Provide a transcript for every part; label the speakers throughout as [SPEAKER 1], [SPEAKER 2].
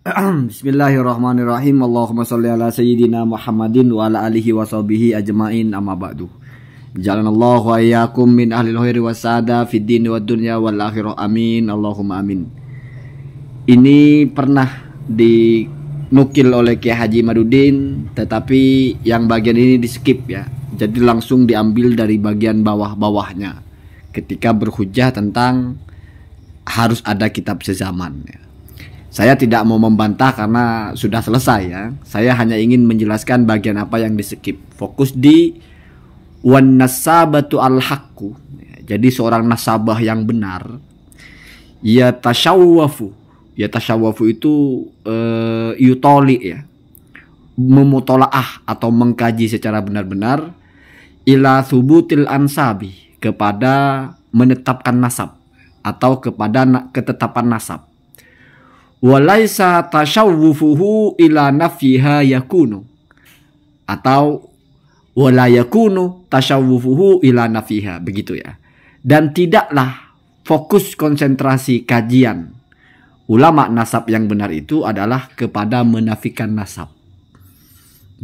[SPEAKER 1] Bismillahirrahmanirrahim. Allahumma sholli ala sayyidina Muhammadin wa ala alihi wa sahbihi ajma'in, amma ba'du. Jalanallahu wa iyyakum min ahlil khairi wasada fid dini wad dunya wal akhirah. Amin. Allahumma amin. Ini pernah dinukil oleh Kiai Haji Madudin, tetapi yang bagian ini di skip ya. Jadi langsung diambil dari bagian bawah-bawahnya ketika berhujjah tentang harus ada kitab sezaman ya. Saya tidak mau membantah karena sudah selesai ya. Saya hanya ingin menjelaskan bagian apa yang di skip. Fokus di wan nasabatu al haqqu. Jadi seorang nasabah yang benar, ya tasyawwafu. Ya tasyawwafu itu yutoli ya. Memutolaah atau mengkaji secara benar-benar ila thubutil ansabi, kepada menetapkan nasab atau kepada ketetapan nasab. Walaisa tasyawwufuhu ila nafyiha yakunu, atau wala yakunu tasyawwufuhu ila nafyiha, begitu ya. Dan tidaklah fokus konsentrasi kajian ulama nasab yang benar itu adalah kepada menafikan nasab.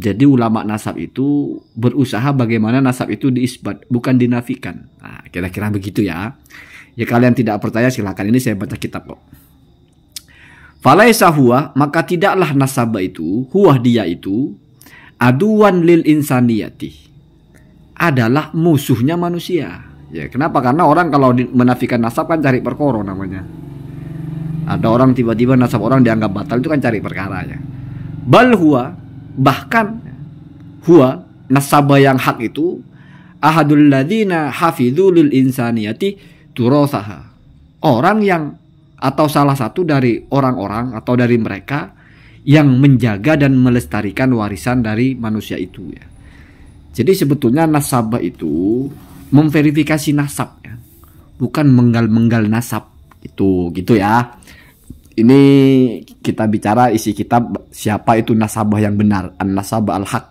[SPEAKER 1] Jadi ulama nasab itu berusaha bagaimana nasab itu diisbat, bukan dinafikan. Nah, kira-kira begitu ya. Ya kalian tidak percaya silakan, ini saya baca kitab kok. Falaisa huwa, maka tidaklah nasabah itu, huwa dia itu, aduan lil insaniyati, adalah musuhnya manusia. Ya, kenapa? Karena orang kalau menafikan nasab kan cari perkara namanya. Ada orang tiba-tiba nasab orang dianggap batal, itu kan cari perkara ya. Bal huwa, bahkan huwa nasabah yang hak itu ahadul ladzina hafidzu lil insaniyati turasaha. Orang yang atau salah satu dari orang-orang atau dari mereka yang menjaga dan melestarikan warisan dari manusia itu ya. Jadi sebetulnya nasabah itu memverifikasi nasab ya, bukan menggal-menggal nasab itu, gitu ya. Ini kita bicara isi kitab siapa itu nasabah yang benar, an-nasabah al-haq.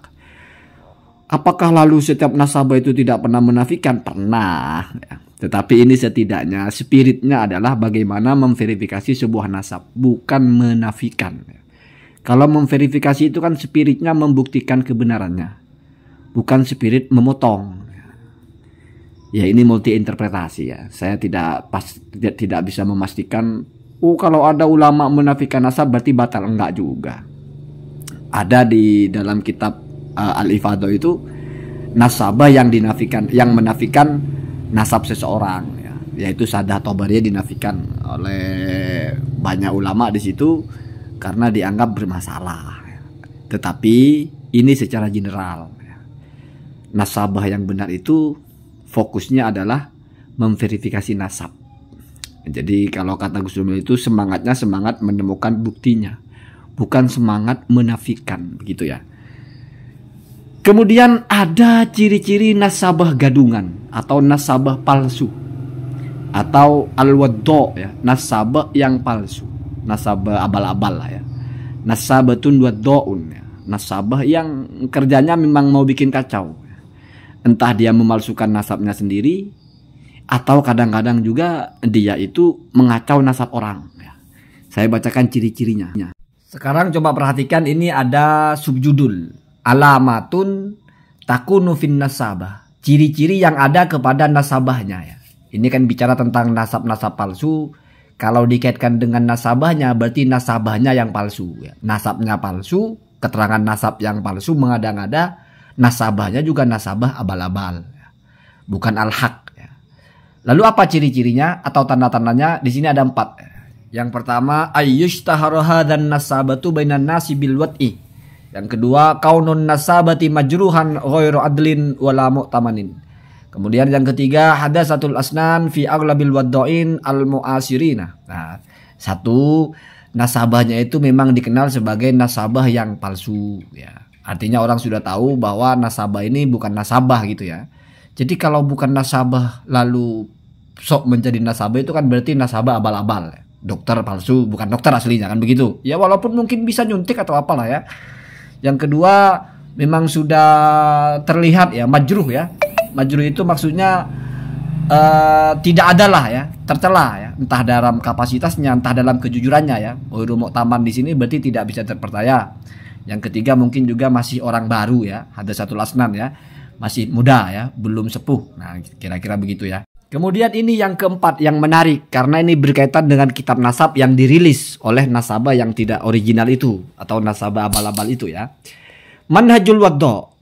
[SPEAKER 1] Apakah lalu setiap nasabah itu tidak pernah menafikan? Pernah ya. Tetapi ini setidaknya spiritnya adalah bagaimana memverifikasi sebuah nasab, bukan menafikan. Kalau memverifikasi itu kan spiritnya membuktikan kebenarannya, bukan spirit memotong. Ya ini multi interpretasi ya. Saya tidak bisa memastikan. Kalau ada ulama menafikan nasab berarti batal, enggak juga. Ada di dalam kitab Al-Ifadah itu nasabah yang dinafikan, yang menafikan nasab seseorang ya, yaitu Sadah Tobariyah dinafikan oleh banyak ulama di situ karena dianggap bermasalah ya. Tetapi ini secara general ya. Nasabah yang benar itu fokusnya adalah memverifikasi nasab. Jadi kalau kata Gus Domil itu semangatnya semangat menemukan buktinya, bukan semangat menafikan, begitu ya. Kemudian ada ciri-ciri nasabah gadungan atau nasabah palsu atau al-waddo ya, nasabah yang palsu, nasabah abal-abal lah ya. Nasabatun waddoun ya, nasabah yang kerjanya memang mau bikin kacau. Entah dia memalsukan nasabnya sendiri atau kadang-kadang juga dia itu mengacau nasab orang ya. Saya bacakan ciri-cirinya. Sekarang coba perhatikan, ini ada subjudul alamatun takunu fin nasabah, ciri-ciri yang ada kepada nasabahnya ya. Ini kan bicara tentang nasab-nasab palsu. Kalau dikaitkan dengan nasabahnya berarti nasabahnya yang palsu ya. Nasabnya palsu, keterangan nasab yang palsu mengada-ngada, nasabahnya juga nasabah abal-abal ya. Bukan al-haq ya. Lalu apa ciri-cirinya atau tanda-tandanya? Di sini ada 4 ya. Yang pertama ayyushtahara hadzan nasabatu bainan nasi bil wad'i. Yang kedua, kaunun nasabati majruhan ghairu adlin wala mu'tamanin. Kemudian yang ketiga, hadasatul asnan fi aglabil wadda'in al mu'asirina. Nah, satu, nasabahnya itu memang dikenal sebagai nasabah yang palsu ya. Artinya orang sudah tahu bahwa nasabah ini bukan nasabah gitu ya. Jadi kalau bukan nasabah lalu sok menjadi nasabah itu kan berarti nasabah abal-abal. Dokter palsu, bukan dokter aslinya kan begitu. Ya walaupun mungkin bisa nyuntik atau apalah ya. Yang kedua, memang sudah terlihat ya majruh ya. Majruh itu maksudnya tidak adalah ya tercela ya, entah dalam kapasitasnya, entah dalam kejujurannya ya. Ghairu mu'taman di sini berarti tidak bisa terpercaya. Yang ketiga mungkin juga masih orang baru ya, hadatsatul asnan ya, masih muda ya, belum sepuh. Nah, kira-kira begitu ya. Kemudian ini yang keempat yang menarik, karena ini berkaitan dengan kitab nasab yang dirilis oleh nasabah yang tidak original itu, atau nasabah abal-abal itu ya. Manhajul waddo.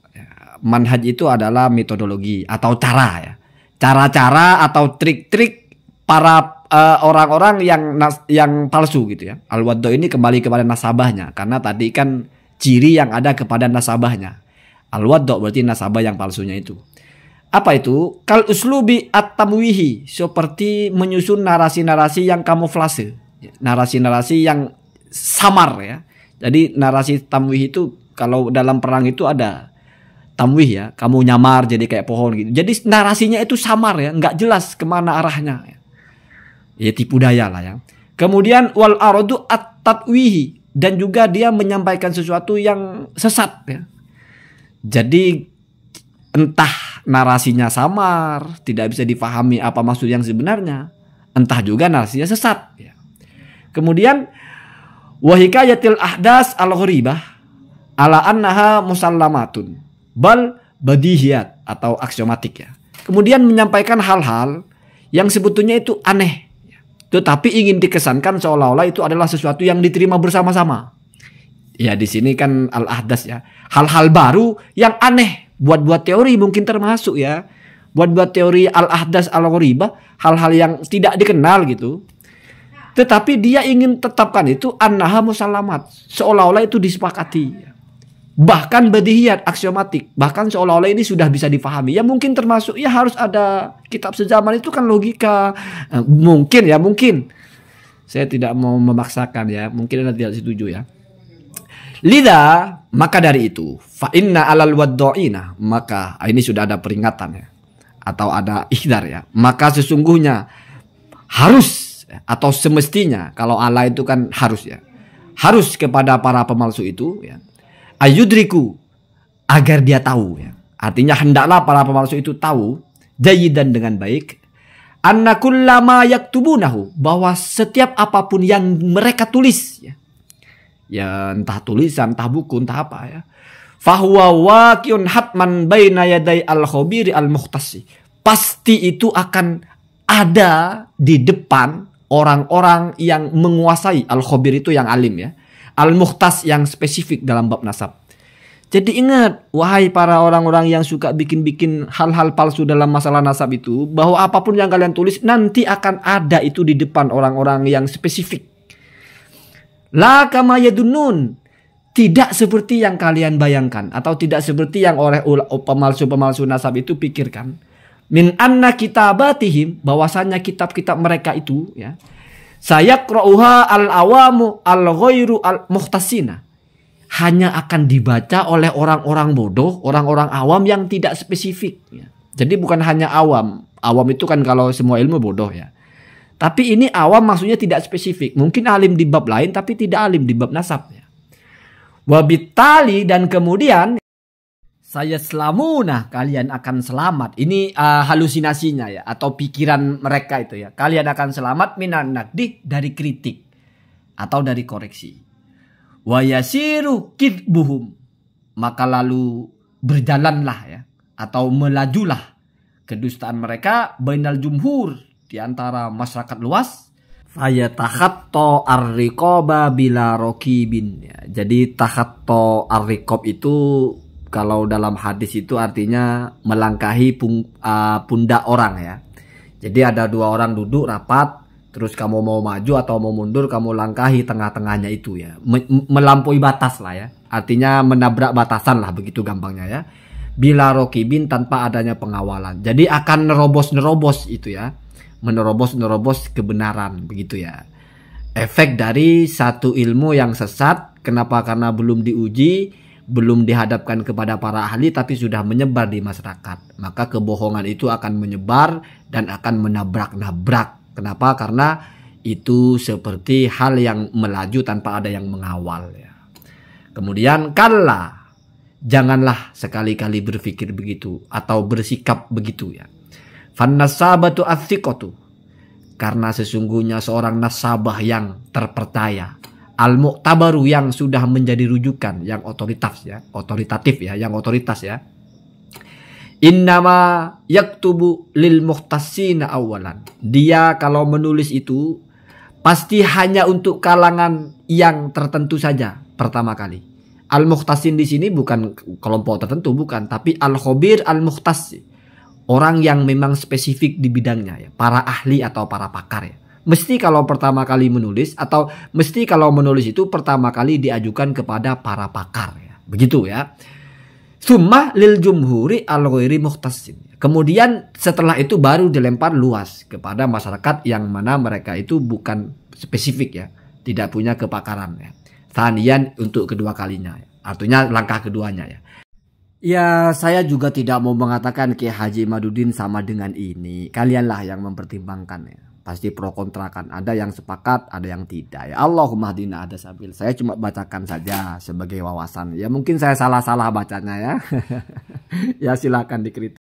[SPEAKER 1] Manhaj itu adalah metodologi atau cara ya. Cara-cara atau trik-trik para orang-orang yang palsu gitu ya. Al-waddo ini kembali kepada nasabahnya, karena tadi kan ciri yang ada kepada nasabahnya. Al-waddo berarti nasabah yang palsunya itu. Apa itu? Kal uslubi at-tamwihi, seperti menyusun narasi-narasi yang kamuflase, narasi-narasi yang samar ya. Jadi narasi tamwih itu kalau dalam perang itu ada tamwih ya, kamu nyamar jadi kayak pohon gitu. Jadi narasinya itu samar ya, nggak jelas kemana arahnya ya. Ya tipu daya lah ya. Kemudian wal aradu at-tatwihi, dan juga dia menyampaikan sesuatu yang sesat ya. Jadi entah narasinya samar, tidak bisa difahami apa maksud yang sebenarnya, entah juga narasinya sesat ya. Kemudian wahikayatil ahdas al-gharibah ala annaha musallamatun bal badihiyat atau aksiomatik ya. Kemudian menyampaikan hal-hal yang sebetulnya itu aneh, tetapi ingin dikesankan seolah-olah itu adalah sesuatu yang diterima bersama-sama. Ya di sini kan al-ahdas ya, hal-hal baru yang aneh, buat-buat teori mungkin termasuk ya, buat-buat teori al-ahdas al-gharibah, hal-hal yang tidak dikenal gitu. Tetapi dia ingin tetapkan itu annaha musallamat, seolah-olah itu disepakati. Bahkan badihiyat, aksiomatik, bahkan seolah-olah ini sudah bisa difahami. Ya mungkin termasuk ya harus ada kitab sezaman itu kan logika. Mungkin ya, mungkin. Saya tidak mau memaksakan ya, mungkin Anda tidak setuju ya. Lidha, maka dari itu, fa inna alal waddo'ina, maka ini sudah ada peringatan ya, atau ada ikhdar ya. Maka sesungguhnya harus atau semestinya, kalau Allah itu kan harus ya, harus kepada para pemalsu itu ya, ayudriku, agar dia tahu ya. Artinya hendaklah para pemalsu itu tahu jayidan dengan baik, anna kullama yaktubunahu, bahwa setiap apapun yang mereka tulis ya, ya entah tulisan, entah buku, entah apa ya, fahuwa waqi'un hatman baina yaday al-khabiri al-mukhtasi, pasti itu akan ada di depan orang-orang yang menguasai. Al-khabir itu yang alim ya, al-mukhtas yang spesifik dalam bab nasab. Jadi ingat, wahai para orang-orang yang suka bikin-bikin hal-hal palsu dalam masalah nasab itu, bahwa apapun yang kalian tulis nanti akan ada itu di depan orang-orang yang spesifik. La kama yadunun, tidak seperti yang kalian bayangkan, atau tidak seperti yang oleh pemalsu-pemalsu nasab itu pikirkan. Min anna kitabatihim, bahwasanya kitab-kitab mereka itu ya, sayaqra'uha al-awamu al-ghairu al-mukhtasina, hanya akan dibaca oleh orang-orang bodoh, orang-orang awam yang tidak spesifik ya. Jadi bukan hanya awam. Awam itu kan kalau semua ilmu bodoh ya. Tapi ini awam maksudnya tidak spesifik. Mungkin alim di bab lain tapi tidak alim di bab nasab ya. Wabitali, dan kemudian saya selamuna, kalian akan selamat. Ini halusinasinya ya, atau pikiran mereka itu ya. Kalian akan selamat minan nakdi, dari kritik atau dari koreksi. Wa yasiru kidbuhum, maka lalu berjalanlah ya, atau melajulah kedustaan mereka bainal jumhur, di antara masyarakat luas. Fayatahatto ar-riqaba bila rokibin ya. Jadi tahatto ar-riqab itu kalau dalam hadis itu artinya melangkahi pundak orang ya. Jadi ada dua orang duduk rapat, terus kamu mau maju atau mau mundur, kamu langkahi tengah-tengahnya itu ya. Melampaui batas lah ya. Artinya menabrak batasan lah, begitu gampangnya ya. Bila rokibin, tanpa adanya pengawalan. Jadi akan nerobos-nerobos itu ya. Menerobos-nerobos kebenaran, begitu ya. Efek dari satu ilmu yang sesat. Kenapa? Karena belum diuji, belum dihadapkan kepada para ahli, tapi sudah menyebar di masyarakat. Maka kebohongan itu akan menyebar dan akan menabrak-nabrak. Kenapa? Karena itu seperti hal yang melaju tanpa ada yang mengawal ya. Kemudian kalla, janganlah sekali-kali berpikir begitu atau bersikap begitu ya. Fannasabatu athiqatu, karena sesungguhnya seorang nasabah yang terpercaya, al-mu'tabaru, yang sudah menjadi rujukan, yang otoritatif ya, yang otoritas ya. Innama yaktubu lil muhtasina awalan. Dia kalau menulis itu pasti hanya untuk kalangan yang tertentu saja pertama kali. Al-muhtasin di sini bukan kelompok tertentu, bukan, tapi al-khabir al-muhtasi, orang yang memang spesifik di bidangnya ya, para ahli atau para pakar ya. Mesti kalau pertama kali menulis, atau mesti kalau menulis itu pertama kali diajukan kepada para pakar ya. Begitu ya. Summa lil jumhuri al ghairi muhtasin. Kemudian setelah itu baru dilempar luas kepada masyarakat yang mana mereka itu bukan spesifik ya, tidak punya kepakaran ya. Thaniyan, untuk kedua kalinya ya. Artinya langkah keduanya ya. Ya, saya juga tidak mau mengatakan Kiai Haji Imaduddin sama dengan ini. Kalianlah yang mempertimbangkan ya. Pasti pro kontra kan. Ada yang sepakat, ada yang tidak ya. Allahumma hadina ada sabil. Saya cuma bacakan saja sebagai wawasan. Ya mungkin saya salah-salah bacanya ya. Ya silakan dikritik.